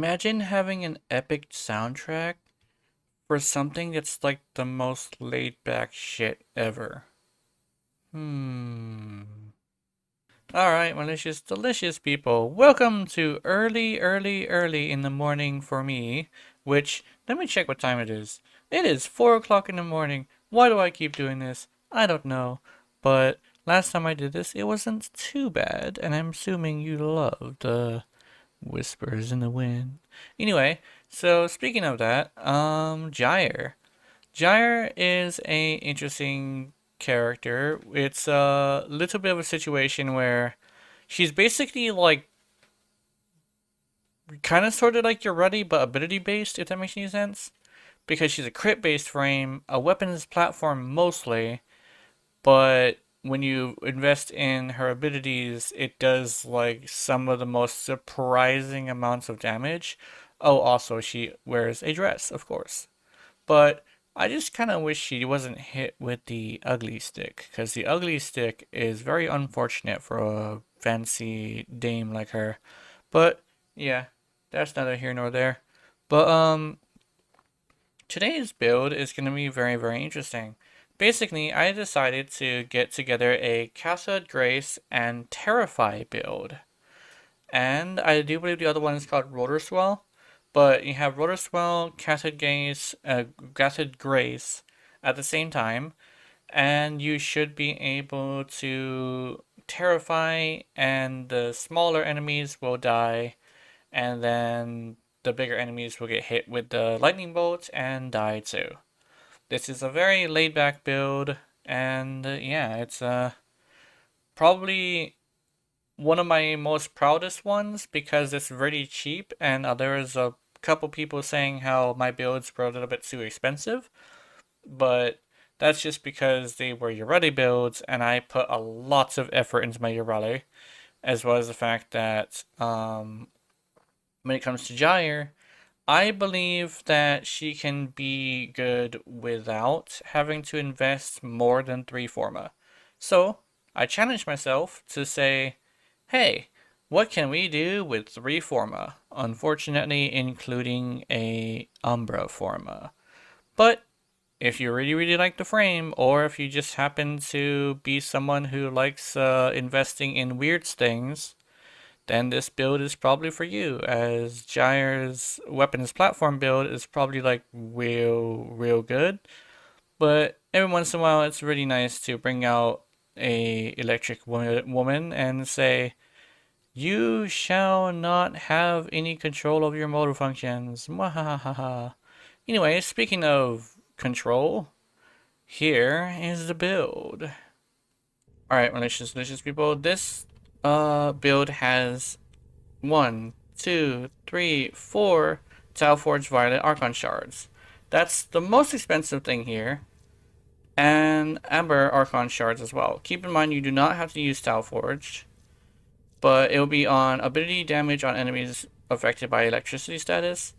Imagine having an epic soundtrack for something that's like the most laid back shit ever. Hmm. Alright, malicious, delicious people. Welcome to early in the morning for me. Which, let me check what time it is. It is 4 o'clock in the morning. Why do I keep doing this? I don't know. But last time I did this, it wasn't too bad. And I'm assuming you loved, whispers in the wind. Anyway, so speaking of that, Gyre. Gyre is a interesting character. It's a little bit of a situation where she's basically like kind of sort of like your Ruddy, but ability based, if that makes any sense. Because she's a crit based frame, a weapons platform mostly, but when you invest in her abilities, it does like some of the most surprising amounts of damage. Oh, also, she wears a dress, of course. But I just kind of wish she wasn't hit with the ugly stick, because the ugly stick is very unfortunate for a fancy dame like her. But yeah, that's neither here nor there. But today's build is going to be very interesting. Basically, I decided to get together a Casa Grace and Terrify build. And I do believe the other one is called Rotor Swell. But you have Rotor Swell, Casted Grace at the same time. And you should be able to Terrify, and the smaller enemies will die. And then the bigger enemies will get hit with the lightning bolt and die too. This is a very laid back build, and yeah, it's probably one of my most proudest ones because it's really cheap, and there's a couple people saying how my builds were a little bit too expensive, but that's just because they were Urali builds, and I put a lot of effort into my Urali, as well as the fact that when it comes to Gyre, I believe that she can be good without having to invest more than 3 forma. So, I challenged myself to say, hey, what can we do with 3 forma? Unfortunately, including a Umbra forma. But if you really like the frame, or if you just happen to be someone who likes investing in weird things, then this build is probably for you, as Gyre's weapons platform build is probably like real good. But every once in a while, it's really nice to bring out a electric woman and say, "You shall not have any control over your motor functions." Mwahaha. Anyway, speaking of control, here is the build. Alright, malicious people, this build has 1, 2, 3, 4 Talforged Violet Archon shards. That's the most expensive thing here. And Amber Archon shards as well. Keep in mind you do not have to use Talforged, but it will be on ability damage on enemies affected by electricity status,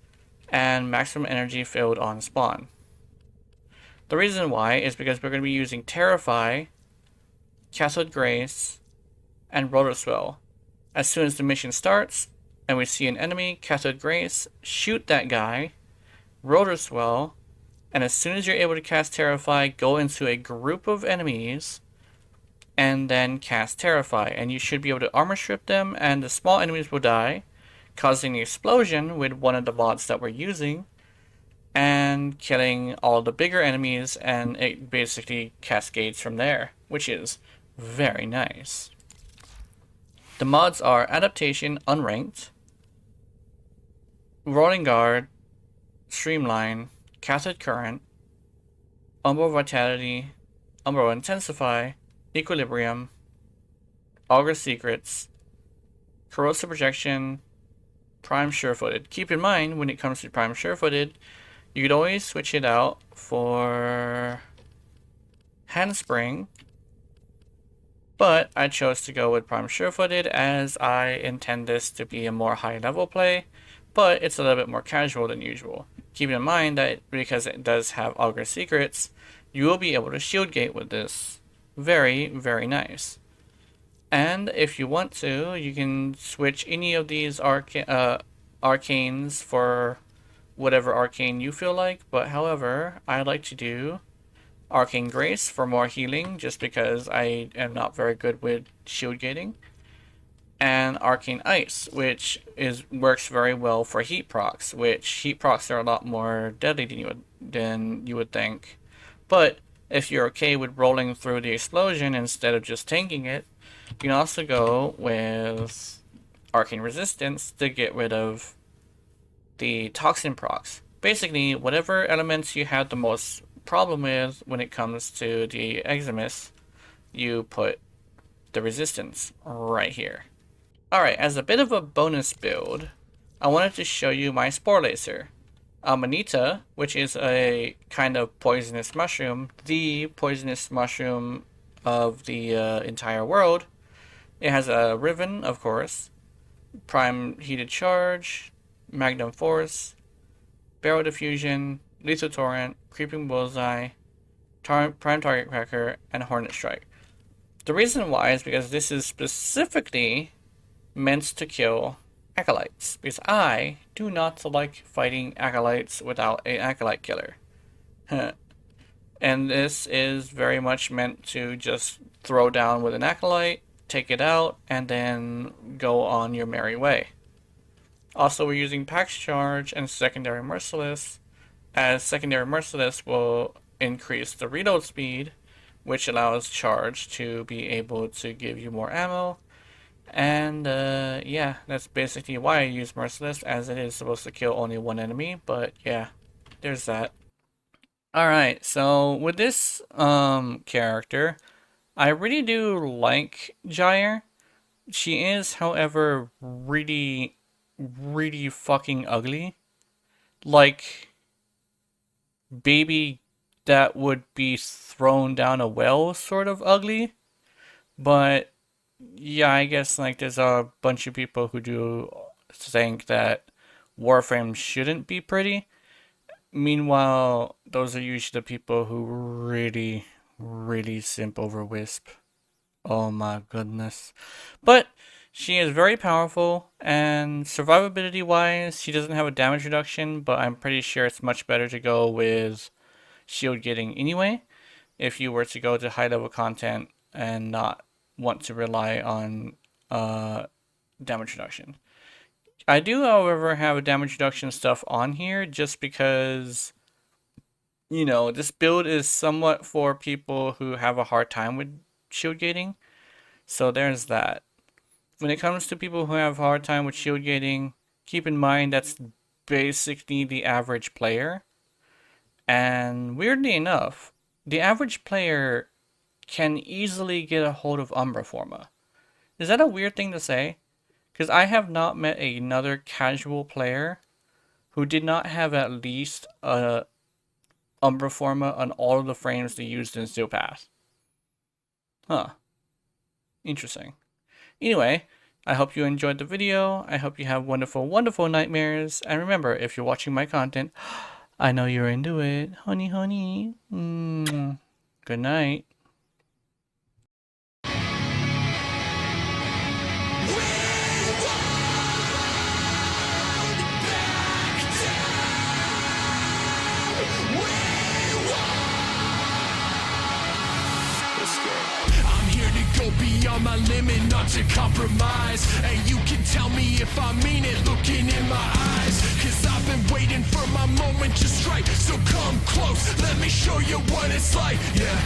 and maximum energy filled on spawn. The reason why is because we're going to be using Terrify, Castle Grace, and Rotor Swell. As soon as the mission starts, and we see an enemy, Castle Grace, shoot that guy, Rotor Swell, and as soon as you're able to cast Terrify, go into a group of enemies, and then cast Terrify, and you should be able to armor strip them, and the small enemies will die, causing the explosion with one of the mods that we're using, and killing all the bigger enemies, and it basically cascades from there, which is very nice. The mods are Adaptation Unranked, Rolling Guard, Streamline, Concurrent, Umbral Vitality, Umbral Intensify, Equilibrium, Augur Secrets, Corrosive Projection, Prime Surefooted. Keep in mind, when it comes to Prime Surefooted, you could always switch it out for Handspring, but I chose to go with Prime Surefooted as I intend this to be a more high level play, but it's a little bit more casual than usual. Keep in mind that because it does have Augur Secrets, you will be able to shield gate with this. Very nice. And if you want to, you can switch any of these arcanes for whatever arcane you feel like, but however, I like to do Arcane Grace for more healing, just because I am not very good with shield gating, and Arcane Ice, which works very well for heat procs, which heat procs are a lot more deadly than you would think. But if you're okay with rolling through the explosion instead of just tanking it, you can also go with Arcane Resistance to get rid of the toxin procs. Basically, whatever elements you have the most problem with when it comes to the Eximus, you put the resistance right here. Alright, as a bit of a bonus build, I wanted to show you my Spore Lacer. Amanita, which is a kind of poisonous mushroom, the poisonous mushroom of the entire world. It has a Riven, of course, Prime Heated Charge, Magnum Force, Barrel Diffusion, Lethal Torrent, Creeping Bullseye, Prime Target Cracker, and Hornet Strike. The reason why is because this is specifically meant to kill Acolytes, because I do not like fighting Acolytes without an Acolyte killer. And this is very much meant to just throw down with an Acolyte, take it out, and then go on your merry way. Also, we're using Pax Charge and Secondary Merciless, as Secondary Merciless will increase the reload speed, which allows Charge to be able to give you more ammo. And yeah, that's basically why I use Merciless, as it is supposed to kill only one enemy, but yeah, there's that. Alright, so with this character, I really do like Gyre. She is, however, really fucking ugly. Like, baby that would be thrown down a well sort of ugly. But yeah, I guess like there's a bunch of people who do think that Warframe shouldn't be pretty. Meanwhile, those are usually the people who really simp over Wisp. Oh my goodness. But she is very powerful, and survivability wise, she doesn't have a damage reduction, but I'm pretty sure it's much better to go with shield getting anyway, if you were to go to high level content and not want to rely on damage reduction. I do, however, have a damage reduction stuff on here just because, you know, this build is somewhat for people who have a hard time with shield gating. So there's that. When it comes to people who have a hard time with shield gating, keep in mind that's basically the average player. And weirdly enough, the average player can easily get a hold of Umbra Forma. Is that a weird thing to say? Because I have not met another casual player who did not have at least a Umbra Forma on all of the frames they used in Steel Path. Huh. Interesting. Anyway, I hope you enjoyed the video. I hope you have wonderful, wonderful nightmares. And remember, if you're watching my content, I know you're into it. Honey, honey. Good night. Beyond my limit, not to compromise. And you can tell me if I mean it, looking in my eyes. Cause I've been waiting for my moment to strike. So come close, let me show you what it's like. Yeah.